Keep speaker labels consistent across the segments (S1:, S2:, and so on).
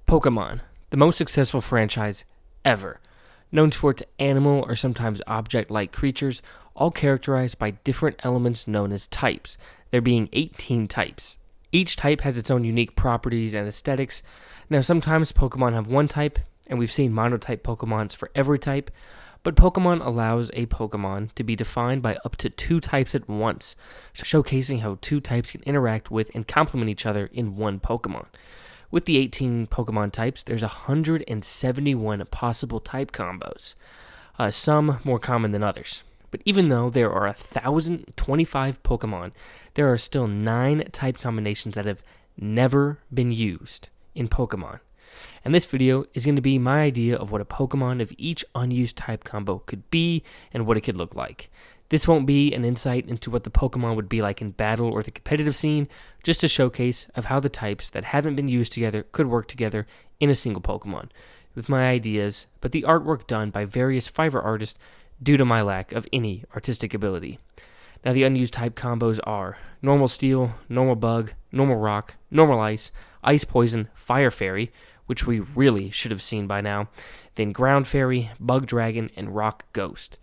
S1: Pokemon, the most successful franchise ever, known for its animal or sometimes object-like creatures, all characterized by different elements known as types, there being 18 types. Each type has its own unique properties and aesthetics. Now, sometimes Pokemon have one type, and we've seen monotype Pokemons for every type, but Pokemon allows a Pokemon to be defined by up to two types at once, showcasing how two types can interact with and complement each other in one Pokemon. With the 18 Pokemon types, there's 171 possible type combos, some more common than others. But even though there are 1,025 Pokemon, there are still 9 type combinations that have never been used in Pokemon. And this video is going to be my idea of what a Pokemon of each unused type combo could be and what it could look like. This won't be an insight into what the Pokemon would be like in battle or the competitive scene, just a showcase of how the types that haven't been used together could work together in a single Pokemon, with my ideas, but the artwork done by various Fiverr artists due to my lack of any artistic ability. Now, the unused type combos are Normal Steel, Normal Bug, Normal Rock, Normal Ice, Ice Poison, Fire Fairy, which we really should have seen by now, then Ground Fairy, Bug Dragon, and Rock Ghost.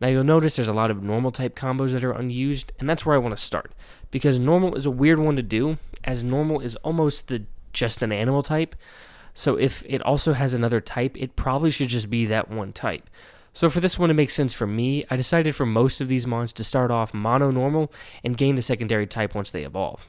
S1: Now, you'll notice there's a lot of normal type combos that are unused, and that's where I want to start, because normal is a weird one to do, as normal is almost just an animal type, so if it also has another type, it probably should just be that one type. So for this one to make sense for me, I decided for most of these mons to start off mono-normal and gain the secondary type once they evolve.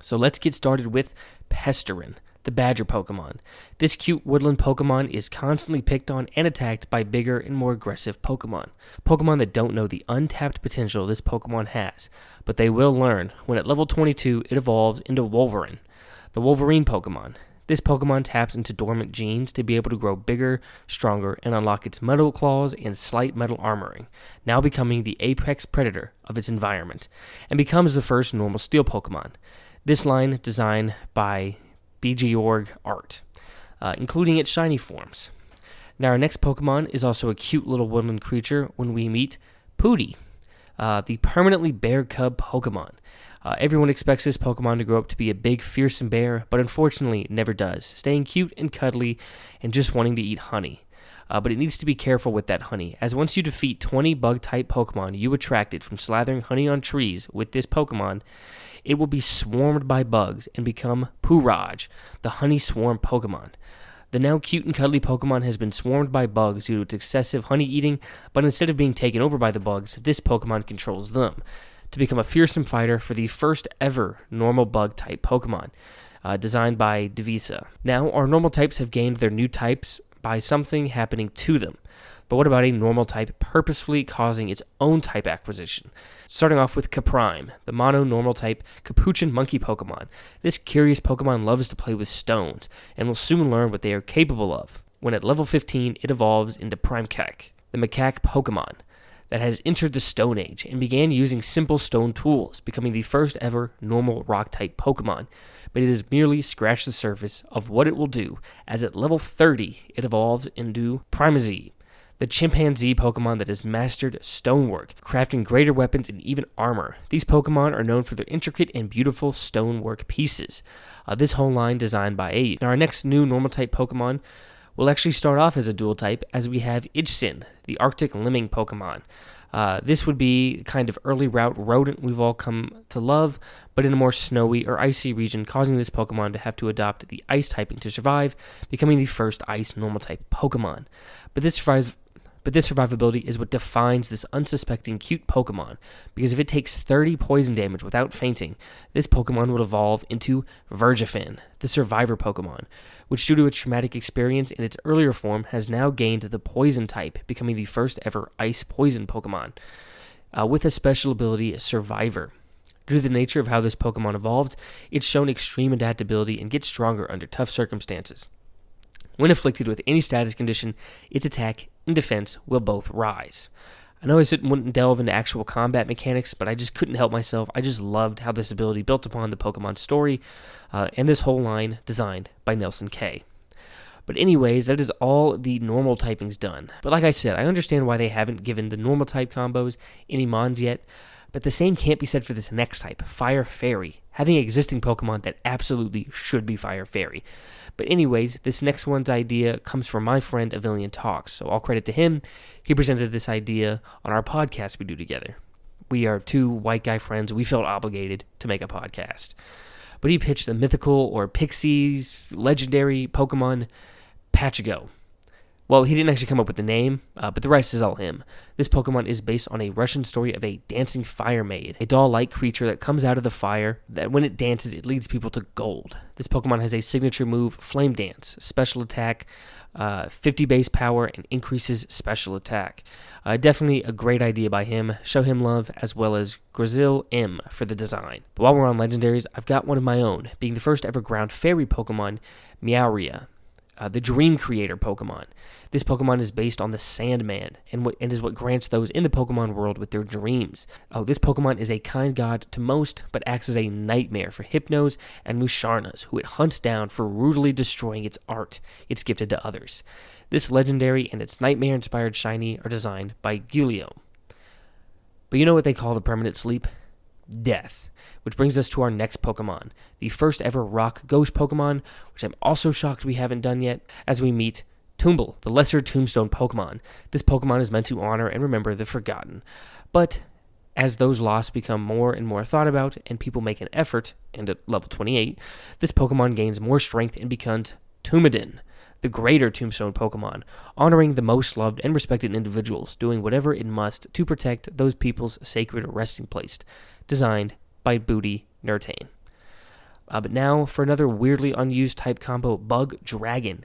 S1: So let's get started with Pesterin, the Badger Pokemon. This cute woodland Pokemon is constantly picked on and attacked by bigger and more aggressive Pokemon. Pokemon that don't know the untapped potential this Pokemon has, but they will learn when at level 22 it evolves into Wolverine, the Wolverine Pokemon. This Pokemon taps into dormant genes to be able to grow bigger, stronger, and unlock its metal claws and slight metal armoring, now becoming the apex predator of its environment, and becomes the first normal steel Pokemon. This line designed by BG art, including its shiny forms. Now, our next Pokemon is also a cute little woodland creature when we meet Pooty, the permanently bear cub Pokemon. Everyone expects this Pokemon to grow up to be a big, fearsome bear, but unfortunately it never does, staying cute and cuddly and just wanting to eat honey. But it needs to be careful with that honey, as once you defeat 20 bug-type Pokemon you attracted from slathering honey on trees with this Pokemon, it will be swarmed by bugs and become Pooraj, the honey swarm Pokemon. The now cute and cuddly Pokemon has been swarmed by bugs due to its excessive honey eating, but instead of being taken over by the bugs, this Pokemon controls them, to become a fearsome fighter for the first ever normal bug-type Pokemon, designed by Devisa. Now, our normal types have gained their new types by something happening to them. But what about a normal type purposefully causing its own type acquisition? Starting off with Caprime, the mono-normal type capuchin monkey Pokemon. This curious Pokemon loves to play with stones, and will soon learn what they are capable of, when at level 15 it evolves into Primecac, the macaque Pokemon that has entered the Stone Age and began using simple stone tools, becoming the first ever normal rock-type Pokemon. But it has merely scratched the surface of what it will do, as at level 30 it evolves into Primeazy, the chimpanzee Pokemon that has mastered stonework, crafting greater weapons and even armor. These Pokemon are known for their intricate and beautiful stonework pieces. This whole line designed by AU. Now, our next new normal-type Pokemon will actually start off as a dual type, as we have Idjsin, the Arctic lemming Pokemon. This would be kind of early route rodent we've all come to love, but in a more snowy or icy region, causing this Pokemon to have to adopt the ice typing to survive, becoming the first ice normal type Pokemon. But this survivability is what defines this unsuspecting cute Pokemon, because if it takes 30 poison damage without fainting, this Pokemon would evolve into Vergifin, the survivor Pokemon, which due to its traumatic experience in its earlier form has now gained the poison type, becoming the first ever ice poison Pokemon, with a special ability Survivor. Due to the nature of how this Pokemon evolved, it's shown extreme adaptability and gets stronger under tough circumstances. When afflicted with any status condition, its attack and defense will both rise. I know I wouldn't delve into actual combat mechanics, but I just couldn't help myself. I just loved how this ability built upon the Pokemon story, and this whole line designed by Nelson K. But anyways, that is all the normal typings done. But like I said, I understand why they haven't given the normal type combos any mons yet, but the same can't be said for this next type, Fire Fairy, having existing Pokemon that absolutely should be Fire Fairy. But anyways, this next one's idea comes from my friend Avilian Talks, so all credit to him. He presented this idea on our podcast we do together. We are two white guy friends. We felt obligated to make a podcast. But he pitched the mythical or Pixies legendary Pokemon Pachigo. Well, he didn't actually come up with the name, but the rest is all him. This Pokemon is based on a Russian story of a dancing fire maid, a doll-like creature that comes out of the fire, that when it dances, it leads people to gold. This Pokemon has a signature move, Flame Dance, special attack, 50 base power, and increases special attack. Definitely a great idea by him. Show him love, as well as Grazil M for the design. But while we're on legendaries, I've got one of my own, being the first ever ground fairy Pokemon, Meowria. The Dream Creator Pokemon. This Pokemon is based on the Sandman and is what grants those in the Pokemon world with their dreams. This Pokemon is a kind god to most, but acts as a nightmare for Hypnos and Musharnas, who it hunts down for rudely destroying its art it's gifted to others. This legendary and its nightmare-inspired shiny are designed by Giulio. But you know what they call the permanent sleep? Death. Which brings us to our next Pokemon, the first ever rock ghost Pokemon, which I'm also shocked we haven't done yet, as we meet Toomble, the lesser tombstone Pokemon. This Pokemon is meant to honor and remember the forgotten. But as those lost become more and more thought about, and people make an effort, and at level 28, this Pokemon gains more strength and becomes Toomedin, the greater tombstone Pokemon, honoring the most loved and respected individuals, doing whatever it must to protect those people's sacred resting place, designed by Booty Nurtane. But now for another weirdly unused type combo, Bug Dragon.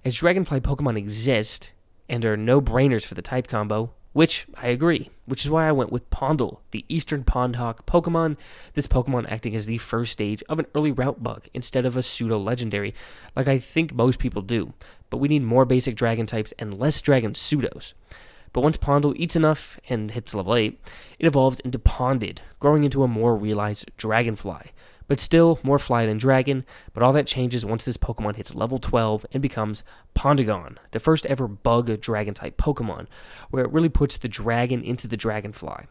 S1: As Dragonfly Pokemon exist and are no-brainers for the type combo, which I agree, which is why I went with Pondle, the Eastern Pondhawk Pokemon, this Pokemon acting as the first stage of an early route bug instead of a pseudo-legendary, like I think most people do, but we need more basic dragon types and less dragon pseudos. But once Pondle eats enough and hits level 8, it evolves into Ponded, growing into a more realized Dragonfly. But still more fly than dragon, but all that changes once this Pokemon hits level 12 and becomes Pondygon, the first ever bug dragon-type Pokemon, where it really puts the dragon into the Dragonfly.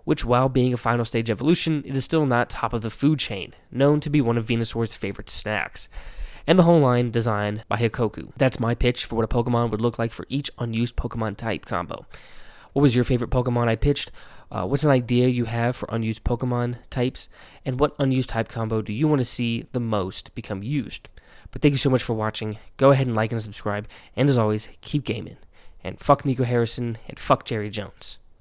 S1: Which, while being a final stage evolution, it is still not top of the food chain, known to be one of Venusaur's favorite snacks. And the whole line designed by Hikoku. That's my pitch for what a Pokemon would look like for each unused Pokemon type combo. What was your favorite Pokemon I pitched? What's an idea you have for unused Pokemon types? And what unused type combo do you want to see the most become used? But thank you so much for watching. Go ahead and like and subscribe. And as always, keep gaming. And fuck Nico Harrison and fuck Jerry Jones.